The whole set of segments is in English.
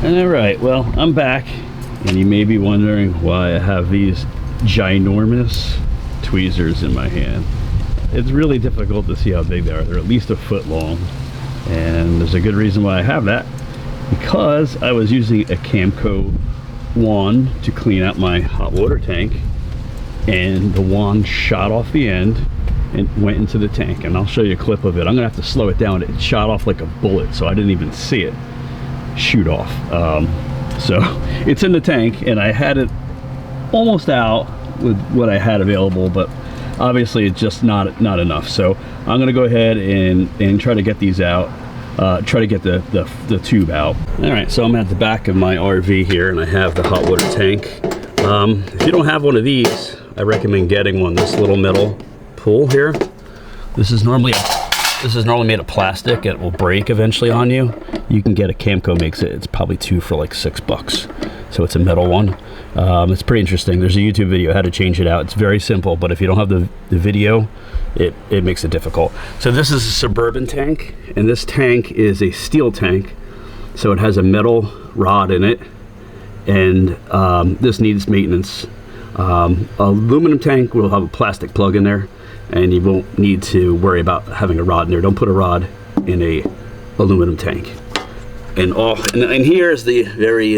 All right, well, I'm back, and you may be wondering why I have these ginormous tweezers in my hand. It's really difficult to see how big they are. They're at least a foot long, and there's a good reason why I have that, because I was using a Camco wand to clean out my hot water tank, and the wand shot off the end and went into the tank. And I'll show you a clip of it. I'm gonna have to slow it down. It shot off like a bullet, so I didn't even see it shoot off. So it's in the tank, and I had it almost out with what I had available, but obviously it's just not enough. So I'm gonna go ahead and try to get these out, try to get the tube out. All right, so I'm at the back of my RV here, and I have the hot water tank. If you don't have one of these, I recommend getting one. This little metal pull here, this is normally made of plastic. It will break eventually on you. You can get a Camco makes it. It's probably two for like $6. So it's a metal one. It's pretty interesting. There's a YouTube video how to change it out. It's very simple, but if you don't have the video, it makes it difficult. So this is a Suburban tank, and this tank is a steel tank. So it has a metal rod in it, and this needs maintenance. Aluminum tank will have a plastic plug in there, and you won't need to worry about having a rod in there. Don't put a rod in a aluminum tank. And here's the very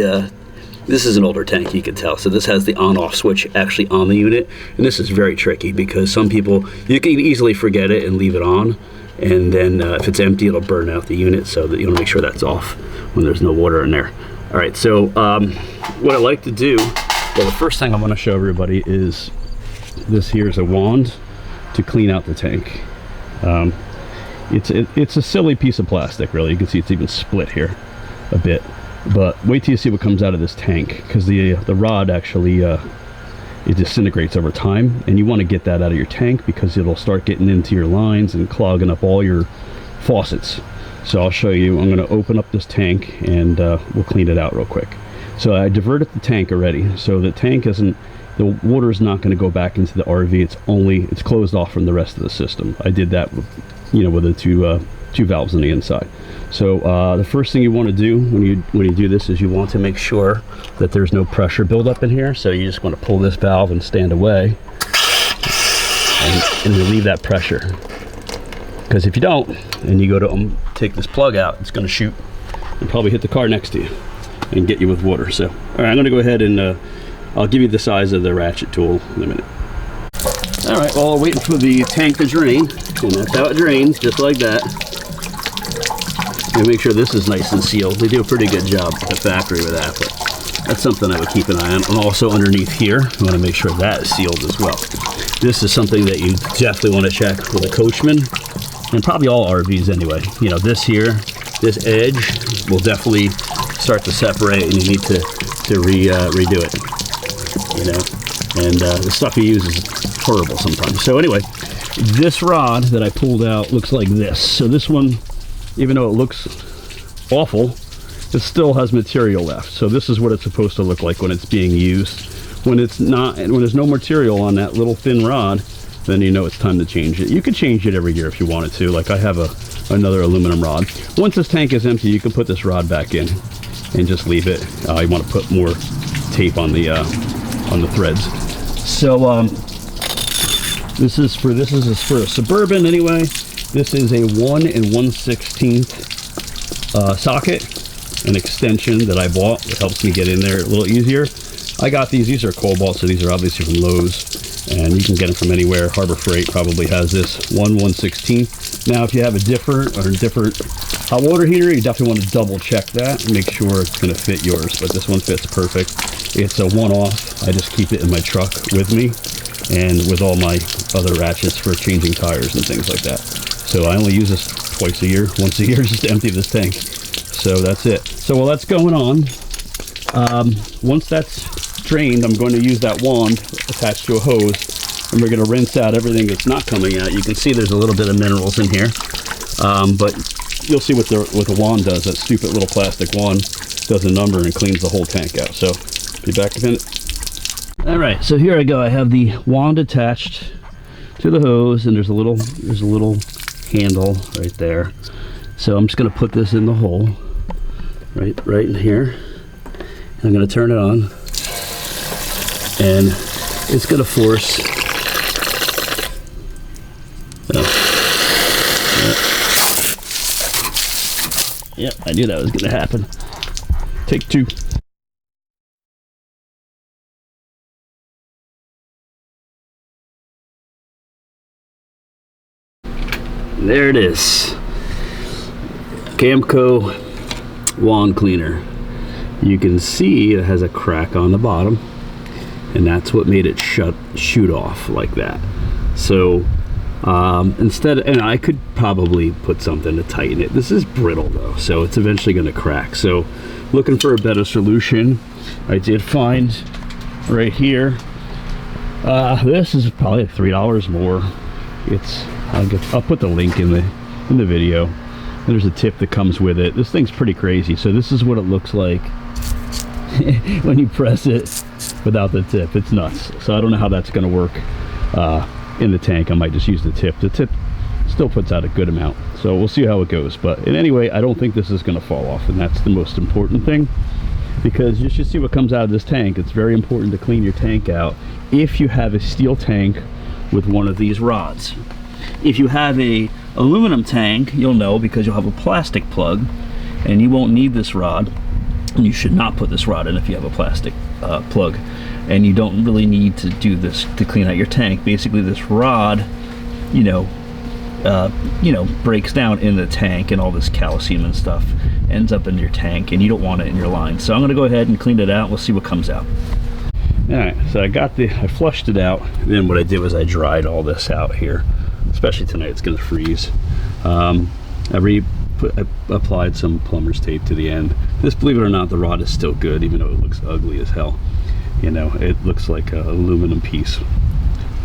this is an older tank, you can tell. So this has the on-off switch actually on the unit, and this is very tricky because some people, you can easily forget it and leave it on, and then if it's empty, it'll burn out the unit. So that you want to make sure that's off when there's no water in there. All right, so what I like to do, well, the first thing I want to show everybody is this. Here's a wand to clean out the tank. It's a silly piece of plastic, really. You can see it's even split here a bit, but wait till you see what comes out of this tank, because the rod actually it disintegrates over time, and you want to get that out of your tank because it'll start getting into your lines and clogging up all your faucets. So I'll show you. I'm going to open up this tank, and we'll clean it out real quick. So I diverted the tank already, so the tank isn't, the water is not going to go back into the RV. It's closed off from the rest of the system. I did that with, with the two valves on the inside. So the first thing you want to do when you do this is you want to make sure that there's no pressure buildup in here. So you just want to pull this valve and stand away and relieve that pressure. Because if you don't, and you go to take this plug out, it's going to shoot and probably hit the car next to you and get you with water. So, all right, I'm going to go ahead and I'll give you the size of the ratchet tool in a minute. All right, well, I'm waiting for the tank to drain, and that's how it drains, just like that. And make sure this is nice and sealed. They do a pretty good job at the factory with that, but that's something I would keep an eye on. And also underneath here, you want to make sure that is sealed as well. This is something that you definitely want to check with a Coachman, and probably all RVs anyway. This here, this edge will definitely start to separate, and you need to redo it. And the stuff you use is horrible sometimes. So anyway, this rod that I pulled out looks like this. So this one, even though it looks awful, it still has material left. So this is what it's supposed to look like when it's being used. When it's not, when there's no material on that little thin rod, then you know it's time to change it. You could change it every year if you wanted to. Like I have another aluminum rod. Once this tank is empty, you can put this rod back in and just leave it. You want to put more tape on the threads. So this is for a Suburban anyway. This is a 1 1/16 socket, an extension that I bought. It helps me get in there a little easier. I got these are Cobalt, so these are obviously from Lowe's, and you can get them from anywhere. Harbor Freight probably has this 1 1/16. Now if you have a different hot water heater, you definitely want to double check that and make sure it's going to fit yours, but this one fits perfect. It's a one-off. I just keep it in my truck with me, and with all my other ratchets for changing tires and things like that. So I only use this twice a year, once a year, just to empty this tank. So that's it. So while that's going on, once that's drained, I'm going to use that wand attached to a hose, and we're going to rinse out everything that's not coming out. You can see there's a little bit of minerals in here, but you'll see what the wand does. That stupid little plastic wand does a number and cleans the whole tank out. So be back in a minute. All right, so here I go. I have the wand attached to the hose, and there's a little handle right there. So I'm just going to put this in the hole, right in here. I'm going to turn it on, and it's going to force. Yep, I knew that was going to happen. Take 2. There it is. Camco wand cleaner. You can see it has a crack on the bottom, and that's what made it shoot off like that. So instead, and I could probably put something to tighten it. This is brittle though, so it's eventually going to crack. So looking for a better solution, I did find right here. This is probably $3 more. I'll put the link in the video. There's a tip that comes with it. This thing's pretty crazy. So this is what it looks like when you press it without the tip. It's nuts. So I don't know how that's going to work in the tank. I might just use the tip. The tip still puts out a good amount, so we'll see how it goes. But in any way, I don't think this is going to fall off, and that's the most important thing, because you should see what comes out of this tank. It's very important to clean your tank out if you have a steel tank with one of these rods. If you have a aluminum tank, you'll know, because you'll have a plastic plug and you won't need this rod, and you should not put this rod in if you have a plastic plug, and you don't really need to do this to clean out your tank. Basically this rod, breaks down in the tank, and all this calcium and stuff ends up in your tank, and you don't want it in your line. So I'm going to go ahead and clean it out. We'll see what comes out. All right, so I flushed it out. Then what I did was I dried all this out here. Especially tonight, it's going to freeze. I applied some plumber's tape to the end. This, believe it or not, the rod is still good, even though it looks ugly as hell. It looks like an aluminum piece.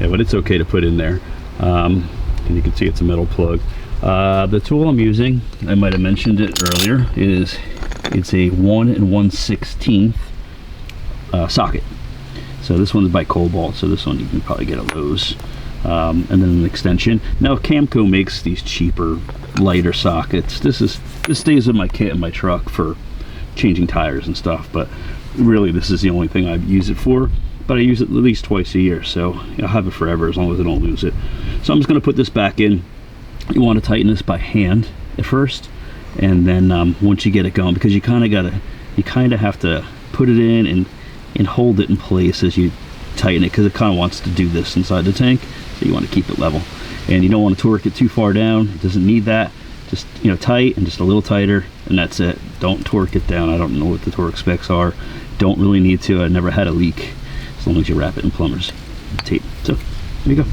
Yeah, but it's okay to put in there. And you can see it's a metal plug. The tool I'm using, I might have mentioned it earlier, it's a 1 1/16 socket. So this one's by Cobalt, so this one you can probably get at Lowe's. And then an extension. Now Camco makes these cheaper, lighter sockets. This stays in my kit in my truck for changing tires and stuff, but really this is the only thing I use it for. But I use it at least twice a year, so I'll have it forever as long as I don't lose it. So I'm just going to put this back in. You want to tighten this by hand at first, and then once you get it going, because you kind of have to put it in and hold it in place as you tighten it, because it kind of wants to do this inside the tank. So you want to keep it level, and you don't want to torque it too far down. It doesn't need that. Just tight, and just a little tighter, and that's it. Don't torque it down. I don't know what the torque specs are. Don't really need to. I never had a leak, as long as you wrap it in plumber's tape. So there you go.